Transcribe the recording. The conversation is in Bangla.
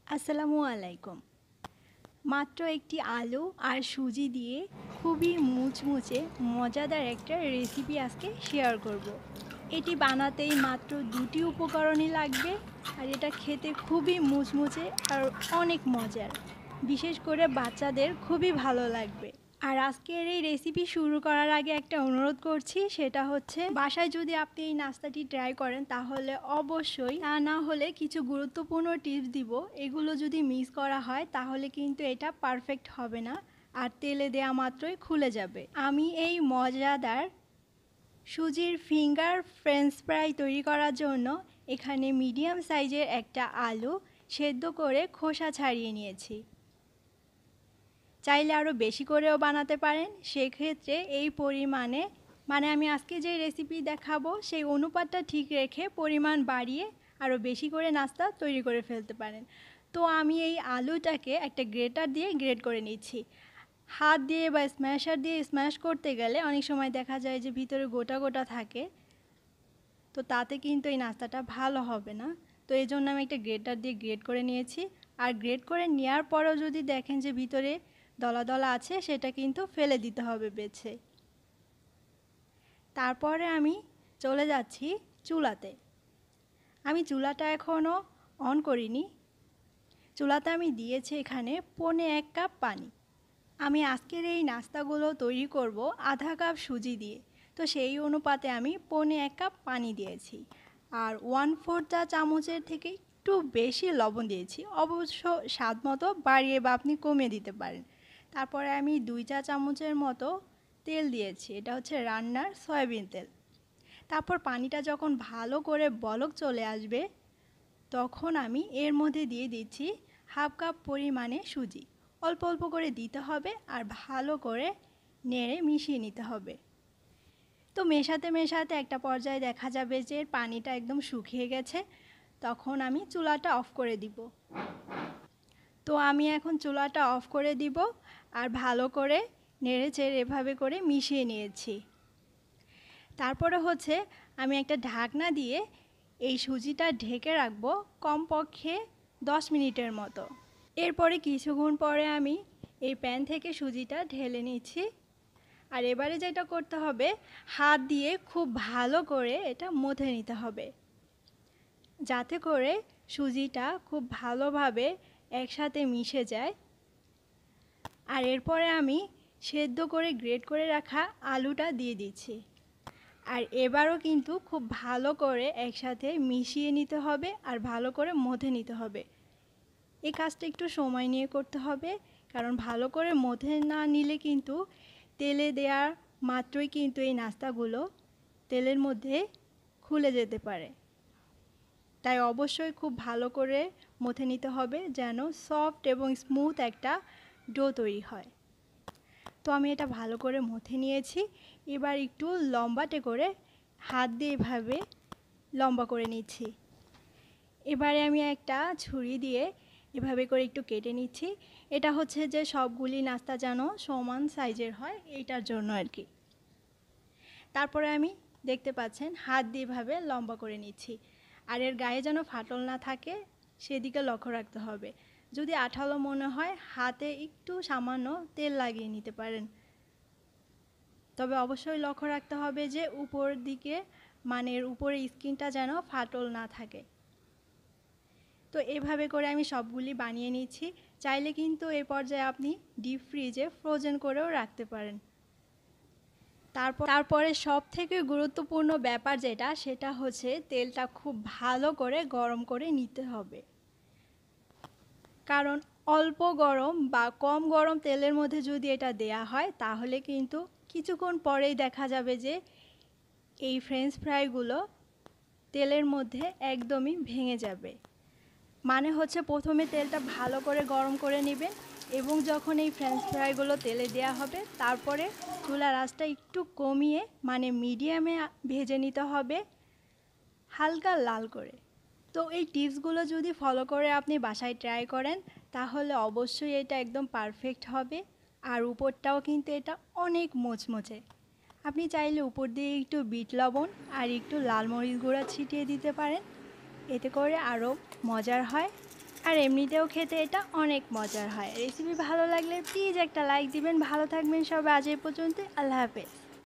আসসালামু আলাইকুম। মাত্র একটি আলু আর সুজি দিয়ে খুবই মুচমুচে মজাদার একটা রেসিপি আজকে শেয়ার করব। এটি বানাতেই মাত্র দুটি উপকরণই লাগবে আর এটা খেতে খুবই মুচমুচে আর অনেক মজার। বিশেষ করে বাচ্চাদের খুবই ভালো লাগবে। আর আজকের এই রেসিপি শুরু করার আগে একটা অনুরোধ করছি, সেটা হচ্ছে বাসায় যদি আপনি এই নাস্তাটি ট্রাই করেন তাহলে অবশ্যই, তা না হলে কিছু গুরুত্বপূর্ণ টিপস দিব, এগুলো যদি মিস করা হয় তাহলে কিন্তু এটা পারফেক্ট হবে না আর তেলে দেয়া মাত্রই খুলে যাবে। আমি এই মজাদার সুজির ফিঙ্গার ফ্রেঞ্চ ফ্রাই তৈরি করার জন্য এখানে মিডিয়াম সাইজের একটা আলু সেদ্ধ করে খোসা ছাড়িয়ে নিয়েছি। চাইলে আরও বেশি করেও বানাতে পারেন, সেক্ষেত্রে এই পরিমাণে আমি আজকে যে রেসিপি দেখাবো সেই অনুপাতটা ঠিক রেখে পরিমাণ বাড়িয়ে আরও বেশি করে নাস্তা তৈরি করে ফেলতে পারেন। তো আমি এই আলুটাকে একটা গ্রেটার দিয়ে গ্রেট করে নিচ্ছি। হাত দিয়ে বা স্ম্যাশার দিয়ে স্ম্যাশ করতে গেলে অনেক সময় দেখা যায় যে ভিতরে গোটা গোটা থাকে, তো তাতে কিন্তু এই নাস্তাটা ভালো হবে না। তো এই জন্য আমি একটা গ্রেটার দিয়ে গ্রেট করে নিয়েছি। আর গ্রেট করে নেওয়ার পরেও যদি দেখেন যে ভিতরে দলা দলা আছে, সেটা কিন্তু ফেলে দিতে হবে বেছে। তারপরে আমি চলে যাচ্ছি চুলাতে। আমি চুলাটা এখনও অন করিনি। চুলাতে আমি দিয়েছি এখানে 1.25 কাপ পানি। আমি আজকের এই নাস্তাগুলো তৈরি করব আধা কাপ সুজি দিয়ে, তো সেই অনুপাতে আমি 1.25 কাপ পানি দিয়েছি আর 1/4 চা চামচের থেকে একটু বেশি লবণ দিয়েছি। অবশ্য স্বাদ মতো বাড়িয়ে বা আপনি কমিয়ে দিতে পারেন। তারপরে আমি 2 চা চামচের মতো তেল দিয়েছি, এটা হচ্ছে রান্নার সয়াবিন তেল। তারপর পানিটা যখন ভালো করে বলক চলে আসবে তখন আমি এর মধ্যে দিয়ে দিচ্ছি হাফ কাপ পরিমাণে সুজি। অল্প অল্প করে দিতে হবে আর ভালো করে নেড়ে মিশিয়ে নিতে হবে। তো মেশাতে মেশাতে একটা পর্যায়ে দেখা যাবে যে পানিটা একদম শুকিয়ে গেছে, তখন আমি চুলাটা অফ করে দিব। তো আমি এখন চুলাটা অফ করে দিব আর ভালো করে নেড়ে চেড়ে এভাবে করে মিশিয়ে নিয়েছি। তারপরে হচ্ছে আমি একটা ঢাকনা দিয়ে এই সুজিটা ঢেকে রাখবো কমপক্ষে 10 মিনিটের মতো। এরপরে কিছুক্ষণ পরে আমি এই প্যান থেকে সুজিটা ঢেলে নিচ্ছি। আর এবারে যেটা করতে হবে, হাত দিয়ে খুব ভালো করে এটা মথে নিতে হবে, যাতে করে সুজিটা খুব ভালোভাবে একসাথে মিশে যায়। আর এরপরে আমি সেদ্ধ করে গ্রেট করে রাখা আলুটা দিয়ে দিচ্ছি। আর এবারও কিন্তু খুব ভালো করে একসাথে মিশিয়ে নিতে হবে আর ভালো করে মথে নিতে হবে। এই কাজটা একটু সময় নিয়ে করতে হবে, কারণ ভালো করে মথে না নিলে কিন্তু তেলে দেওয়ার মাত্রই কিন্তু এই নাস্তাগুলো তেলের মধ্যে খুলে যেতে পারে। তাই অবশ্যই খুব ভালো করে মথে নিতে হবে যেন সফট এবং স্মুথ একটা ডো তৈরি হয়। তো আমি এটা ভালো করে মথে নিয়েছি। এবার একটু লম্বাটে করে হাত দিয়ে এভাবে লম্বা করে নিচ্ছি। এবারে আমি একটা ছুরি দিয়ে এভাবে করে একটু কেটে নিচ্ছি। এটা হচ্ছে যে সবগুলি নাস্তা যেন সমান সাইজের হয়, এইটার জন্য আর কি। তারপরে আমি দেখতে পাচ্ছেন হাত দিয়ে এভাবে লম্বা করে নিচ্ছি। আর এর গায়ে যেন ফাটল না থাকে সেদিকে লক্ষ্য রাখতে হবে। যদি আঠালো মনে হয় হাতে একটু সামান্য তেল লাগিয়ে নিতে পারেন। তবে অবশ্যই লক্ষ্য রাখতে হবে যে উপর দিকে এর উপরে স্কিনটা যেন ফাটল না থাকে। তো এভাবে করে আমি সবগুলি বানিয়ে নিচ্ছি। চাইলে কিন্তু এই পর্যায়ে আপনি ডিপ ফ্রিজে ফ্রোজেন করেও রাখতে পারেন। তারপরে সবথেকে গুরুত্বপূর্ণ ব্যাপার যেটা, সেটা হচ্ছে তেলটা খুব ভালো করে গরম করে নিতে হবে। কারণ অল্প গরম বা কম গরম তেলের মধ্যে যদি এটা দেয়া হয় তাহলে কিন্তু কিছুক্ষণ পরেই দেখা যাবে যে এই ফ্রেঞ্চ ফ্রাইগুলো তেলের মধ্যে একদমই ভেঙে যাবে। মানে হচ্ছে প্রথমে তেলটা ভালো করে গরম করে নেবেন এবং যখন এই ফ্রেঞ্চ ফ্রাইগুলো তেলে দেওয়া হবে তারপরে চুলার আঁচটা একটু কমিয়ে মিডিয়ামে ভেজে নিতে হবে, হালকা লাল করে। তো এই টিপসগুলো যদি ফলো করে আপনি বাসায় ট্রাই করেন তাহলে অবশ্যই এটা একদম পারফেক্ট হবে। আর উপরটাও কিন্তু এটা অনেক মোচমোচে। আপনি চাইলে উপর দিয়ে একটু বিট লবণ আর একটু লাল মরিচ গুঁড়া ছিটিয়ে দিতে পারেন, এতে করে আরও মজার হয়। আর এমনিতেও খেতে এটা অনেক মজার হয়। রেসিপি ভালো লাগলে প্লিজ একটা লাইক দিবেন। ভালো থাকবেন সবাই, আজ এই পর্যন্ত, আল্লাহ হাফেজ।